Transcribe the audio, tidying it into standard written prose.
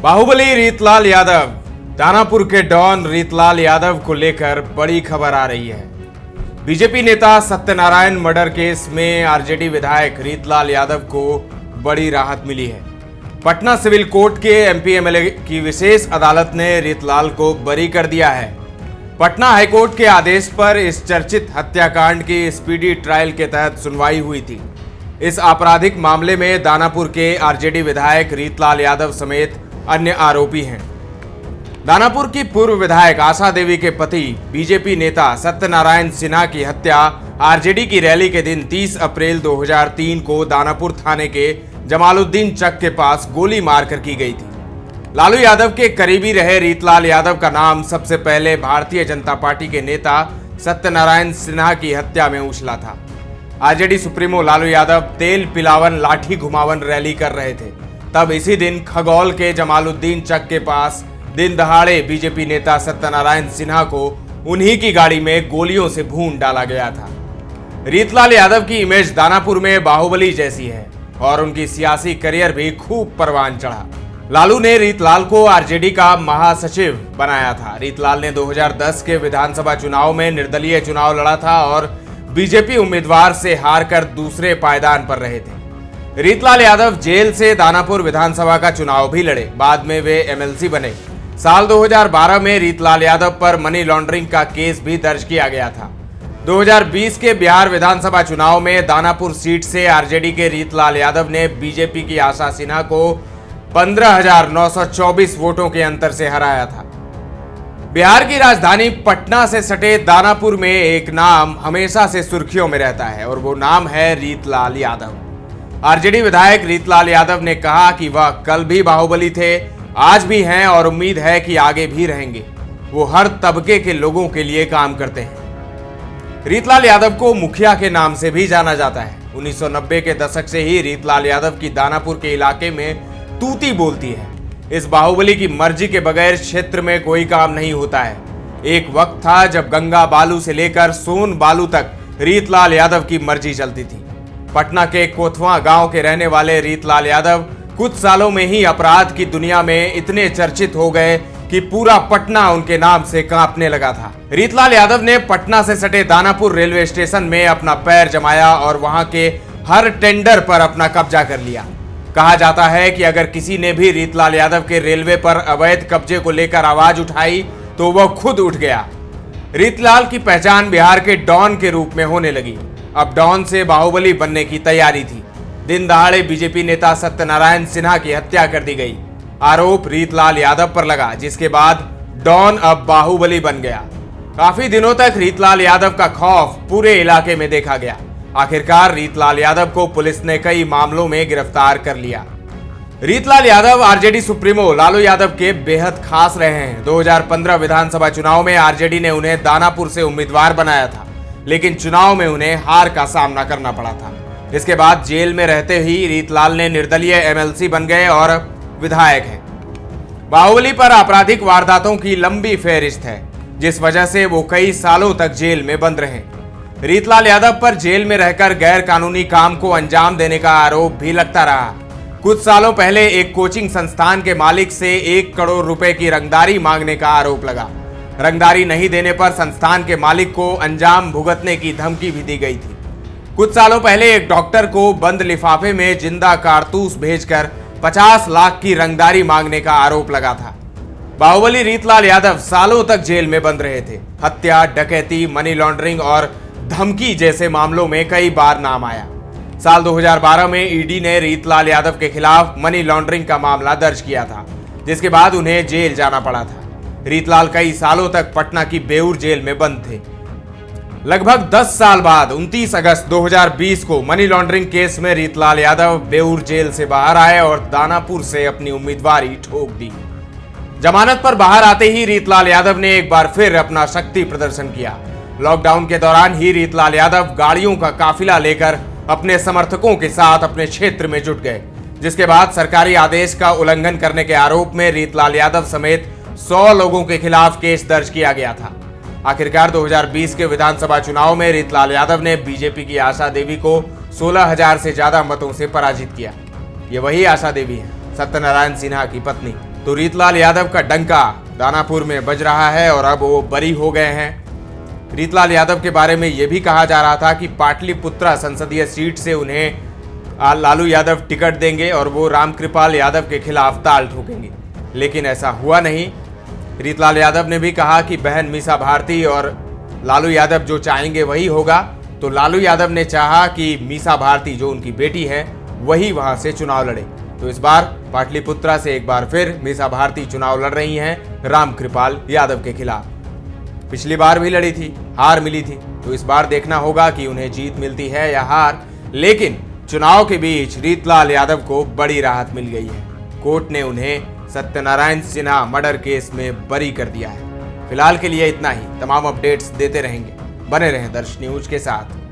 बाहुबली रीतलाल यादव। दानापुर के डॉन रीतलाल यादव को लेकर बड़ी खबर आ रही है। बीजेपी नेता सत्यनारायण मर्डर केस में आरजेडी विधायक रीतलाल यादव को बड़ी राहत मिली है। पटना सिविल कोर्ट के एमपी एमएलए की विशेष अदालत ने रीतलाल को बरी कर दिया है। पटना हाईकोर्ट के आदेश पर इस चर्चित हत्याकांड की स्पीडी ट्रायल के तहत सुनवाई हुई थी। इस आपराधिक मामले में दानापुर के आरजेडी विधायक रीतलाल यादव समेत अन्य आरोपी हैं। दानापुर की पूर्व विधायक आशा देवी के पति बीजेपी नेता सत्यनारायण सिन्हा की हत्या आरजेडी की रैली के दिन 30 अप्रैल 2003 को दानापुर थाने के जमालुद्दीन चक के पास गोली मारकर की गई थी। लालू यादव के करीबी रहे रीतलाल यादव का नाम सबसे पहले भारतीय जनता पार्टी के नेता सत्यनारायण सिन्हा की हत्या में उछला था। आरजेडी सुप्रीमो लालू यादव तेल पिलावन लाठी घुमावन रैली कर रहे थे। तब इसी दिन खगौल के जमालुद्दीन चक के पास दिन दहाड़े बीजेपी नेता सत्यनारायण सिन्हा को उन्हीं की गाड़ी में गोलियों से भून डाला गया था। रीतलाल यादव की इमेज दानापुर में बाहुबली जैसी है और उनकी सियासी करियर भी खूब परवान चढ़ा। लालू ने रीतलाल को आरजेडी का महासचिव बनाया था। रीतलाल ने 2010 के विधानसभा चुनाव में निर्दलीय चुनाव लड़ा था और बीजेपी उम्मीदवार से हारकर दूसरे पायदान पर रहे थे। रीतलाल यादव जेल से दानापुर विधानसभा का चुनाव भी लड़े। बाद में वे एमएलसी बने। साल 2012 में रीतलाल यादव पर मनी लॉन्ड्रिंग का केस भी दर्ज किया गया था। 2020 के बिहार विधानसभा चुनाव में दानापुर सीट से आरजेडी के रीतलाल यादव ने बीजेपी की आशा सिन्हा को 15,924 वोटों के अंतर से हराया था। बिहार की राजधानी पटना से सटे दानापुर में एक नाम हमेशा से सुर्खियों में रहता है और वो नाम है रीतलाल यादव। आरजेडी विधायक रीतलाल यादव ने कहा कि वह कल भी बाहुबली थे, आज भी हैं और उम्मीद है कि आगे भी रहेंगे। वो हर तबके के लोगों के लिए काम करते हैं। रीतलाल यादव को मुखिया के नाम से भी जाना जाता है। 1990 के दशक से ही रीतलाल यादव की दानापुर के इलाके में तूती बोलती है। इस बाहुबली की मर्जी के बगैर क्षेत्र में कोई काम नहीं होता है। एक वक्त था जब गंगा बालू से लेकर सोन बालू तक रीतलाल यादव की मर्जी चलती थी। पटना के कोथवा गांव के रहने वाले रीतलाल यादव कुछ सालों में ही अपराध की दुनिया में इतने चर्चित हो गए कि पूरा पटना उनके नाम से कांपने लगा था। रीतलाल यादव ने पटना से सटे दानापुर रेलवे स्टेशन में अपना पैर जमाया और वहां के हर टेंडर पर अपना कब्जा कर लिया। कहा जाता है कि अगर किसी ने भी रीतलाल यादव के रेलवे पर अवैध कब्जे को लेकर आवाज उठाई तो वह खुद उठ गया। रीतलाल की पहचान बिहार के डॉन के रूप में होने लगी। अब डॉन से बाहुबली बनने की तैयारी थी। दिन दहाड़े बीजेपी नेता सत्यनारायण सिन्हा की हत्या कर दी गई। आरोप रीतलाल यादव पर लगा, जिसके बाद डॉन अब बाहुबली बन गया। काफी दिनों तक रीतलाल यादव का खौफ पूरे इलाके में देखा गया। आखिरकार रीतलाल यादव को पुलिस ने कई मामलों में गिरफ्तार कर लिया। रीतलाल यादव आरजेडी सुप्रीमो लालू यादव के बेहद खास रहे हैं। 2015 विधानसभा चुनाव में आरजेडी ने उन्हें दानापुर से उम्मीदवार बनाया था, लेकिन चुनाव में उन्हें हार का सामना करना पड़ा था। इसके बाद जेल में रहते ही रीतलाल ने निर्दलीय एमएलसी बन गए और विधायक हैं। बाहुबली पर आपराधिक वारदातों की लंबी फेहरिस्त है, जिस वजह से वो कई सालों तक जेल में बंद रहे। रीतलाल यादव पर जेल में रहकर गैर कानूनी काम को अंजाम देने का आरोप भी लगता रहा। कुछ सालों पहले एक कोचिंग संस्थान के मालिक से 1 करोड़ रुपए की रंगदारी मांगने का आरोप लगा। रंगदारी नहीं देने पर संस्थान के मालिक को अंजाम भुगतने की धमकी भी दी गई थी। कुछ सालों पहले एक डॉक्टर को बंद लिफाफे में जिंदा कारतूस भेजकर 50 लाख की रंगदारी मांगने का आरोप लगा था। बाहुबली रीतलाल यादव सालों तक जेल में बंद रहे थे। हत्या, डकैती, मनी लॉन्ड्रिंग और धमकी जैसे मामलों में कई बार नाम आया। साल 2012 में ईडी ने रीतलाल यादव के खिलाफ मनी लॉन्ड्रिंग का मामला दर्ज किया था, जिसके बाद उन्हें जेल जाना पड़ा था। रीतलाल कई सालों तक पटना की बेऊर जेल में बंद थे। लगभग 10 साल बाद 29 अगस्त 2020 को मनी लॉन्ड्रिंग केस में रीतलाल यादव बेऊर जेल से बाहर आए और दानापुर से अपनी उम्मीदवारी ठोक दी। जमानत पर बाहर आते ही रीतलाल यादव ने एक बार फिर अपना शक्ति प्रदर्शन किया। लॉकडाउन के दौरान ही रीतलाल यादव गाड़ियों का काफिला लेकर अपने समर्थकों के साथ अपने क्षेत्र में जुट गए, जिसके बाद सरकारी आदेश का उल्लंघन करने के आरोप में रीतलाल यादव समेत 100 लोगों के खिलाफ केस दर्ज किया गया था। आखिरकार 2020 के विधानसभा चुनाव में रीतलाल यादव ने बीजेपी की आशा देवी को 16,000 से ज्यादा मतों से पराजित किया। ये वही आशा देवी है, सत्यनारायण सिन्हा की पत्नी। तो रीतलाल यादव का डंका दानापुर में बज रहा है और अब वो बरी हो गए हैं। रीतलाल यादव के बारे में यह भी कहा जा रहा था कि पाटलिपुत्रा संसदीय सीट से उन्हें लालू यादव टिकट देंगे और वो रामकृपाल यादव के खिलाफ ताल ठोकेंगे, लेकिन ऐसा हुआ नहीं। रीतलाल यादव ने भी कहा कि बहन मीसा भारती और लालू यादव जो चाहेंगे वही होगा। तो लालू यादव ने चाहा कि मीसा भारती जो उनकी बेटी है वही वहां से चुनाव लड़े। तो इस बार पाटलिपुत्रा से एक बार फिर मीसा भारती चुनाव लड़ रही हैं रामकृपाल यादव के खिलाफ। पिछली बार भी लड़ी थी, हार मिली थी। तो इस बार देखना होगा कि उन्हें जीत मिलती है या हार। लेकिन चुनाव के बीच रीतलाल यादव को बड़ी राहत मिल गई है। कोर्ट ने उन्हें सत्यनारायण सिन्हा मर्डर केस में बरी कर दिया है। फिलहाल के लिए इतना ही। तमाम अपडेट्स देते रहेंगे, बने रहें दर्श न्यूज के साथ।